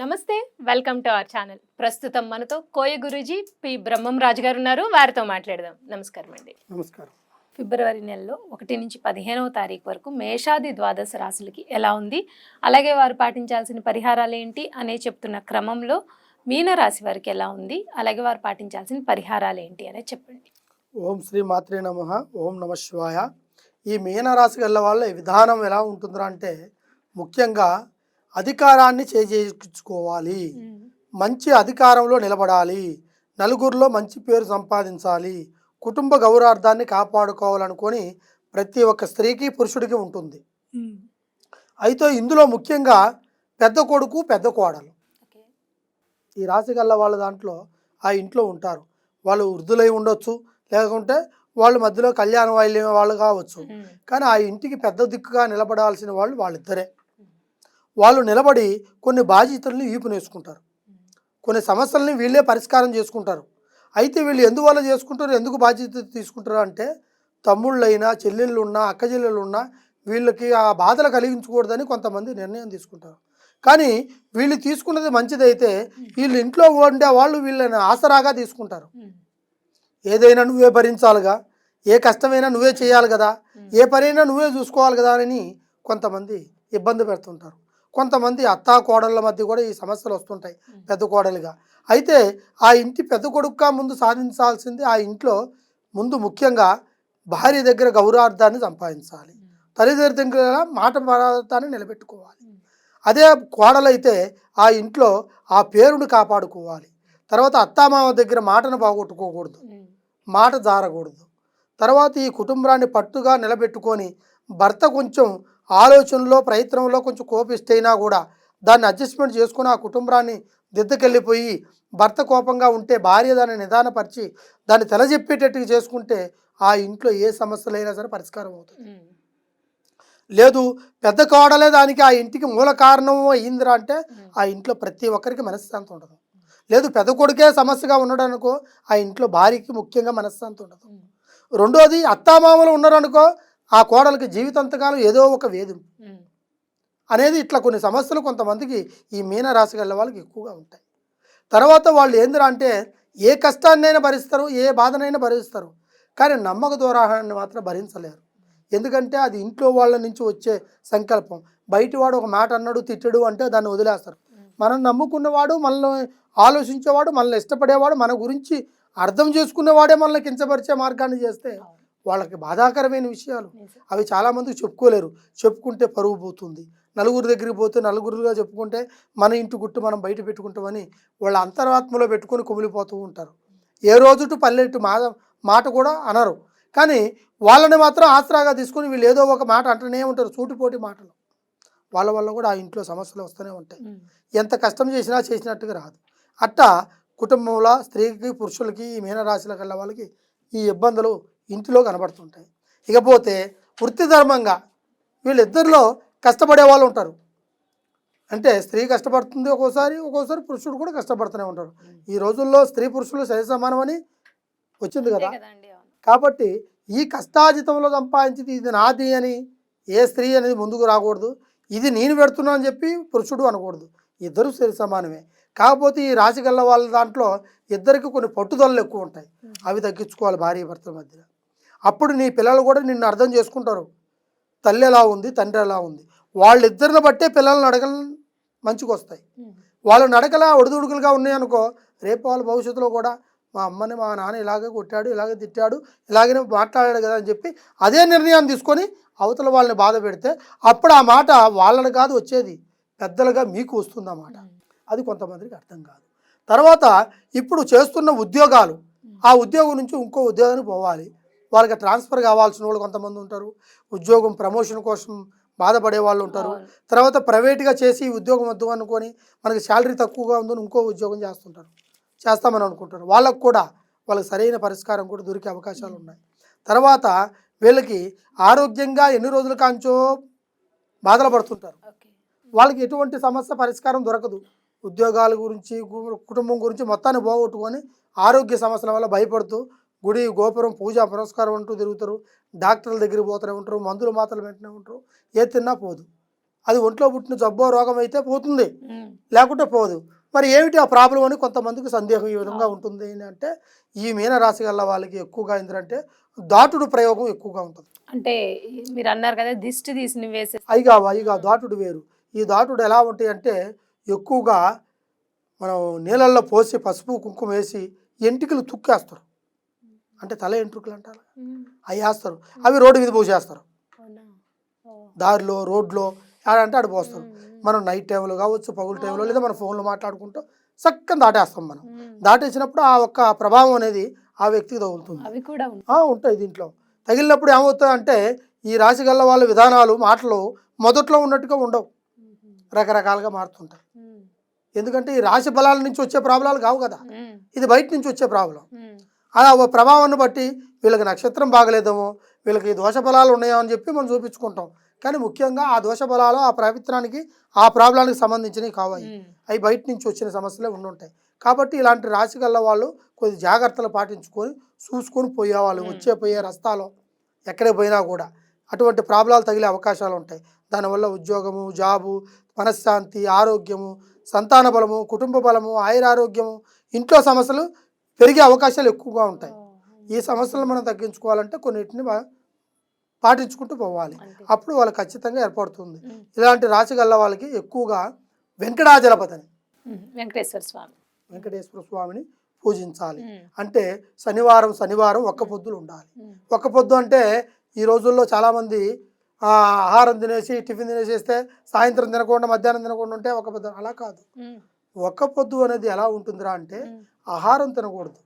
నమస్తే welcome to our channel. ప్రస్తుతం మనతో కోయ గురూజీ పి బ్రహ్మం రాజు గారు ఉన్నారు. వారితో మాట్లాడదాం. నమస్కారం అండి. నమస్కారం. ఫిబ్రవరి నెలలో 1 నుంచి 15వ తారీఖు వరకు మేషాది ద్వాదశ రాశులకి ఎలా ఉంది, అలాగే వారు పాటించాల్సిన పరిహారాలు ఏంటి అనే చెప్తున్న క్రమంలో మీనరాశి వారికి ఎలా ఉంది, అలాగే వారు పాటించాల్సిన పరిహారాలు ఏంటి అనేది చెప్పండి. ఓం శ్రీ మాత్రే నమః. ఓం నమ శివాయ. ఈ మీనరాశి గల వాళ్ళ విధానం ఎలా ఉంటుందిరా అంటే, ముఖ్యంగా అధికారాన్ని చేజేయించుకోవాలి, మంచి అధికారంలో నిలబడాలి, నలుగురిలో మంచి పేరు సంపాదించాలి, కుటుంబ గౌరవార్థాన్ని కాపాడుకోవాలనుకొని ప్రతి ఒక్క స్త్రీకి పురుషుడికి ఉంటుంది. అయితే ఇందులో ముఖ్యంగా పెద్ద కొడుకు పెద్ద కోడలు ఈ రాశి గల్ల వాళ్ళ దాంట్లో ఆ ఇంట్లో ఉంటారు. వాళ్ళు వృద్ధులై ఉండొచ్చు, లేకుంటే వాళ్ళు మధ్యలో కళ్యాణ వైల్యం వాళ్ళు కావచ్చు. కానీ ఆ ఇంటికి పెద్ద దిక్కుగా నిలబడాల్సిన వాళ్ళు వాళ్ళిద్దరే. వాళ్ళు నిలబడి కొన్ని బాధ్యతల్ని వీపునేసుకుంటారు, కొన్ని సమస్యల్ని వీళ్ళే పరిష్కారం చేసుకుంటారు. అయితే వీళ్ళు ఎందువల్ల చేసుకుంటారు, ఎందుకు బాధ్యత తీసుకుంటారు అంటే, తమ్ముళ్ళైనా చెల్లెళ్ళు ఉన్నా అక్క చెల్లెళ్ళు ఉన్నా వీళ్ళకి ఆ బాధలు కలిగించకూడదని కొంతమంది నిర్ణయం తీసుకుంటారు. కానీ వీళ్ళు తీసుకున్నది మంచిదైతే వీళ్ళు ఇంట్లో ఉండే వాళ్ళు వీళ్ళని ఆసరాగా తీసుకుంటారు. ఏదైనా నువ్వే భరించాలిగా, ఏ కష్టమైనా నువ్వే చేయాలి కదా, ఏ పనైనా నువ్వే చూసుకోవాలి కదా అని కొంతమంది ఇబ్బంది పెడుతుంటారు. కొంతమంది అత్తా కోడళ్ళ మధ్య కూడా ఈ సమస్యలు వస్తుంటాయి పెద్ద కోడలుగా. అయితే ఆ ఇంటి పెద్ద కొడుకుగా ముందు సాధించాల్సింది ఆ ఇంట్లో ముందు ముఖ్యంగా భార్య దగ్గర గౌరవార్థాన్ని సంపాదించాలి, తల్లిదండ్రుల దగ్గర మాట పదార్థాన్ని నిలబెట్టుకోవాలి. అదే కోడలైతే ఆ ఇంట్లో ఆ పేరును కాపాడుకోవాలి. తర్వాత అత్తామామ దగ్గర మాటను పోగొట్టుకోకూడదు, మాట జారకూడదు. తర్వాత ఈ కుటుంబాన్ని పట్టుగా నిలబెట్టుకొని భర్త కొంచెం ఆలోచనలో ప్రయత్నంలో కొంచెం కోపిస్తైనా కూడా దాన్ని అడ్జస్ట్మెంట్ చేసుకుని ఆ కుటుంబాన్ని దిద్దకెళ్ళిపోయి, భర్త కోపంగా ఉంటే భార్య దాన్ని నిదానపరిచి దాన్ని తెలజెప్పేటట్టుగా చేసుకుంటే ఆ ఇంట్లో ఏ సమస్యలైనా సరే పరిష్కారం అవుతుంది. లేదు పెద్ద కోడలే దానికి ఆ ఇంటికి మూల కారణం అయ్యిందిరా అంటే ఆ ఇంట్లో ప్రతి ఒక్కరికి మనశ్శాంతి ఉండదు. లేదు పెద్ద కొడుకే సమస్యగా ఉన్నాడు అనుకో, ఆ ఇంట్లో భార్యకి ముఖ్యంగా మనశ్శాంతి ఉండదు. రెండోది అత్తామామలు ఉన్నారనుకో, ఆ కోడలికి జీవితాంతకాలం ఏదో ఒక వేధింపు అనేది, ఇట్లా కొన్ని సమస్యలు కొంతమందికి ఈ మీనరాశి గల వాళ్ళకి ఎక్కువగా ఉంటాయి. తర్వాత వాళ్ళు ఏందిరా అంటే, ఏ కష్టాన్నైనా భరిస్తారు, ఏ బాధనైనా భరిస్తారు, కానీ నమ్మక ద్రోహాన్ని మాత్రం భరించలేరు. ఎందుకంటే అది ఇంట్లో వాళ్ళ నుంచి వచ్చే సంకల్పం. బయటివాడు ఒక మాట అన్నాడు తిట్టడు అంటే దాన్ని వదిలేస్తారు. మనం నమ్ముకున్నవాడు, మనల్ని ఆలోచించేవాడు, మనల్ని ఇష్టపడేవాడు, మన గురించి అర్థం చేసుకునేవాడే మనల్ని కించపరిచే మార్గాన్ని చేస్తే వాళ్ళకి బాధాకరమైన విషయాలు అవి చాలామందికి చెప్పుకోలేరు. చెప్పుకుంటే పరువు పోతుంది, నలుగురు దగ్గరికి పోతే నలుగురుగా చెప్పుకుంటే మన ఇంటి గుట్టు మనం బయట పెట్టుకుంటామని వాళ్ళ అంతరాత్మలో పెట్టుకొని కుమిలిపోతూ ఉంటారు. ఏ రోజుటు పల్లెట్టు మాట కూడా అనరు, కానీ వాళ్ళని మాత్రం ఆసరాగా తీసుకొని వీళ్ళు ఏదో ఒక మాట అంటూనే ఉంటారు, సూటిపోటి మాటలు. వాళ్ళ వల్ల కూడా ఆ ఇంట్లో సమస్యలు వస్తూనే ఉంటాయి. ఎంత కష్టం చేసినా చేసినట్టుగా రాదు. అట్టా కుటుంబంలో స్త్రీకి పురుషులకి ఈ మీనరాశిలో కల్లా వాళ్ళకి ఈ ఇబ్బందులు ఇంటిలో కనబడుతుంటాయి. ఇకపోతే వృత్తి ధర్మంగా వీళ్ళిద్దరిలో కష్టపడే వాళ్ళు ఉంటారు. అంటే స్త్రీ కష్టపడుతుంది ఒక్కోసారి పురుషుడు కూడా కష్టపడుతూనే ఉంటారు. ఈ రోజుల్లో స్త్రీ పురుషులు సరి సమానమని వచ్చింది కదా. కాబట్టి ఈ కష్టాజితంలో సంపాదించింది ఇది నాది అని ఏ స్త్రీ అనేది ముందుకు రాకూడదు. ఇది నేను పెడుతున్నా అని చెప్పి పురుషుడు అనకూడదు. ఇద్దరు సరి సమానమే. కాకపోతే ఈ రాశి గల్ల వాళ్ళ దాంట్లో ఇద్దరికి కొన్ని పట్టుదలలు ఎక్కువ ఉంటాయి, అవి తగ్గించుకోవాలి భార్య భర్తల మధ్య. అప్పుడు నీ పిల్లలు కూడా నిన్ను అర్థం చేసుకుంటారు, తల్లి ఎలా ఉంది తండ్రి ఎలా ఉంది. వాళ్ళిద్దరిని బట్టే పిల్లల నడకలు మంచిగా వస్తాయి. వాళ్ళ నడకలా ఒడిదుడుకులుగా ఉన్నాయనుకో, రేపు వాళ్ళ భవిష్యత్తులో కూడా మా అమ్మని మా నాన్న ఇలాగే కొట్టాడు, ఇలాగే తిట్టాడు, ఇలాగనే మాట్లాడాడు కదా అని చెప్పి అదే నిర్ణయాన్ని తీసుకొని అవతల వాళ్ళని బాధ పెడితే అప్పుడు ఆ మాట వాళ్ళని కాదు వచ్చేది, పెద్దలుగా మీకు వస్తుంది అన్నమాట. అది కొంతమందికి అర్థం కాదు. తర్వాత ఇప్పుడు చేస్తున్న ఉద్యోగాలు, ఆ ఉద్యోగం నుంచి ఇంకో ఉద్యోగానికి పోవాలి, వాళ్ళకి ట్రాన్స్ఫర్ కావాల్సిన వాళ్ళు కొంతమంది ఉంటారు. ఉద్యోగం ప్రమోషన్ కోసం బాధపడే వాళ్ళు ఉంటారు. తర్వాత ప్రైవేట్గా చేసి ఉద్యోగం వద్దు అనుకొని మనకి శాలరీ తక్కువగా ఉందని ఇంకో ఉద్యోగం చేస్తామని అనుకుంటారు. వాళ్ళకు కూడా వాళ్ళకి సరైన పరిష్కారం కూడా దొరికే అవకాశాలు ఉన్నాయి. తర్వాత వీళ్ళకి ఆరోగ్యంగా ఎన్ని రోజుల కాంచో బాధలు పడుతుంటారు. వాళ్ళకి ఎటువంటి సమస్య పరిష్కారం దొరకదు. ఉద్యోగాల గురించి కుటుంబం గురించి మొత్తాన్ని పోగొట్టుకొని ఆరోగ్య సమస్యల వల్ల భయపడుతూ గుడి గోపురం పూజ పురస్కారం అంటూ తిరుగుతారు. డాక్టర్ల దగ్గరికి పోతూనే ఉంటారు, మందులు మాత్రలు పెట్టినే ఉంటారు, ఏ తిన్నా పోదు. అది ఒంట్లో పుట్టిన జబ్బో రోగం అయితే పోతుంది, ఉమ్, లేకుంటే పోదు. మరి ఏమిటి ఆ ప్రాబ్లం అని కొంతమందికి సందేహం ఈ విధంగా ఉంటుంది. అంటే ఈ మీనరాశి గల వాళ్ళకి ఎక్కువగా ఏంటంటే దాటుడు ప్రయోగం ఎక్కువగా ఉంటుంది. అంటే మీరు అన్నారు కదా దిష్టి తీసి వేసే. అయిగా దాటుడు వేరు. ఈ దాటుడు ఎలా ఉంటాయి అంటే ఎక్కువగా మనం నీళ్ళల్లో పోసి పసుపు కుంకుమ వేసి ఎంటికలు తుక్కేస్తారు, అంటే తల ఎంట్రుకలు అంటారు, అవి వేస్తారు. అవి రోడ్డు మీద పోసేస్తారు, దారిలో రోడ్లో ఆడంటే ఆడ పోస్తారు. మనం నైట్ టైంలో కావచ్చు, పగులు టైంలో, లేదా మన ఫోన్లో మాట్లాడుకుంటూ చక్కని దాటేస్తాం. మనం దాటేసినప్పుడు ఆ ఒక్క ప్రభావం అనేది ఆ వ్యక్తికి తగులుతుంది. అవి కూడా ఉంటాయి దీంట్లో. తగిలినప్పుడు ఏమవుతుంది అంటే ఈ రాశి గల్ల వాళ్ళ విధానాలు మాటలు మొదట్లో ఉన్నట్టుగా ఉండవు, రకరకాలుగా మారుతుంటాయి. ఎందుకంటే ఈ రాశి బలాల నుంచి వచ్చే ప్రాబ్లాలు కావు కదా, ఇది బయట నుంచి వచ్చే ప్రాబ్లం. ఆ ప్రభావాన్ని బట్టి వీళ్ళకి నక్షత్రం బాగలేదేమో, వీళ్ళకి దోష బలాలు ఉన్నాయో అని చెప్పి మనం చూపించుకుంటాం. కానీ ముఖ్యంగా ఆ దోష బలాలు ఆ ప్రవిత్రానికి ఆ ప్రాబ్లానికి సంబంధించినవి కావాలి, అవి బయట నుంచి వచ్చిన సమస్యలే ఉండుంటాయి. కాబట్టి ఇలాంటి రాశి గల్ల వాళ్ళు కొద్ది జాగ్రత్తలు పాటించుకొని చూసుకొని పోయేవాళ్ళు పోయే రస్తాలో ఎక్కడికి పోయినా కూడా అటువంటి ప్రాబ్లాలు తగిలే అవకాశాలు ఉంటాయి. దానివల్ల ఉద్యోగము, జాబు, మనశ్శాంతి, ఆరోగ్యము, సంతాన బలము, కుటుంబ బలము, ఆయురారోగ్యము, ఇంట్లో సమస్యలు పెరిగే అవకాశాలు ఎక్కువగా ఉంటాయి. ఈ సమస్యలను మనం తగ్గించుకోవాలంటే కొన్నిటిని పాటించుకుంటూ పోవాలి, అప్పుడు వాళ్ళకి ఖచ్చితంగా ఏర్పడుతుంది. ఇలాంటి రాశి గల్ల వాళ్ళకి ఎక్కువగా వెంకటాచలపతిని, వెంకటేశ్వర స్వామిని పూజించాలి. అంటే శనివారం ఒక్క పొద్దులు ఉండాలి. ఒక్క పొద్దు అంటే ఈ రోజుల్లో చాలామంది ఆహారం తినేసి టిఫిన్ తినేసేస్తే సాయంత్రం తినకుండా మధ్యాహ్నం తినకుండా ఉంటే ఒక్క పొద్దు. అలా కాదు. ఒక్క పొద్దు అనేది ఎలా ఉంటుందిరా అంటే ఆహారం తినకూడదు,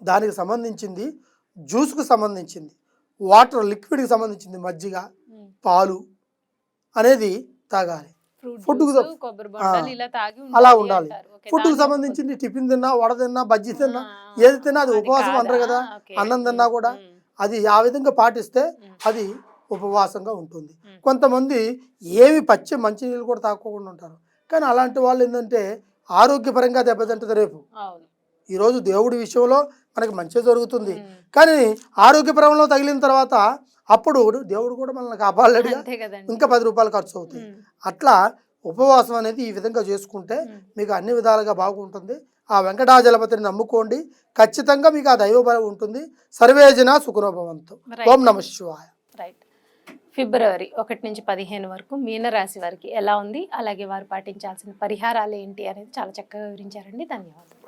దానికి సంబంధించింది జ్యూస్కు సంబంధించింది, వాటర్ లిక్విడ్కి సంబంధించింది, మజ్జిగ, పాలు అనేది తాగాలి. ఫుడ్కు అలా ఉండాలి. ఫుడ్కు సంబంధించింది టిఫిన్ తిన్నా, వడ తిన్నా, బజ్జీ తిన్నా, ఏది తిన్నా అది ఉపవాసం అంటారు కదా. అన్నం తిన్నా కూడా అది ఆ విధంగా పాటిస్తే అది ఉపవాసంగా ఉంటుంది. కొంతమంది ఏమి పచ్చి మంచినీళ్ళు కూడా తాగకుండా ఉంటారు. కానీ అలాంటి వాళ్ళు ఏంటంటే ఆరోగ్యపరంగా దెబ్బతింటుంది రేపు. ఈరోజు దేవుడి విషయంలో మనకి మంచి జరుగుతుంది, కానీ ఆరోగ్యపరంలో తగిలిన తర్వాత అప్పుడు దేవుడు కూడా మనల్ని కాపాడలేడుగా, ఇంకా 10 రూపాయలు ఖర్చు అవుతాయి. అట్లా ఉపవాసం అనేది ఈ విధంగా చేసుకుంటే మీకు అన్ని విధాలుగా బాగుంటుంది. ఆ వెంకటాచలపతిని నమ్ముకోండి, ఖచ్చితంగా మీకు ఆ దైవబలం ఉంటుంది. సర్వేజన సుఖనోభవంతు. ఓం నమః శివాయ. రైట్. ఫిబ్రవరి 1 నుంచి 15 వరకు మీనరాశి వారికి ఎలా ఉంది, అలాగే వారు పాటించాల్సిన పరిహారాలు ఏంటి అనేది చాలా చక్కగా వివరించారండి. ధన్యవాదాలు.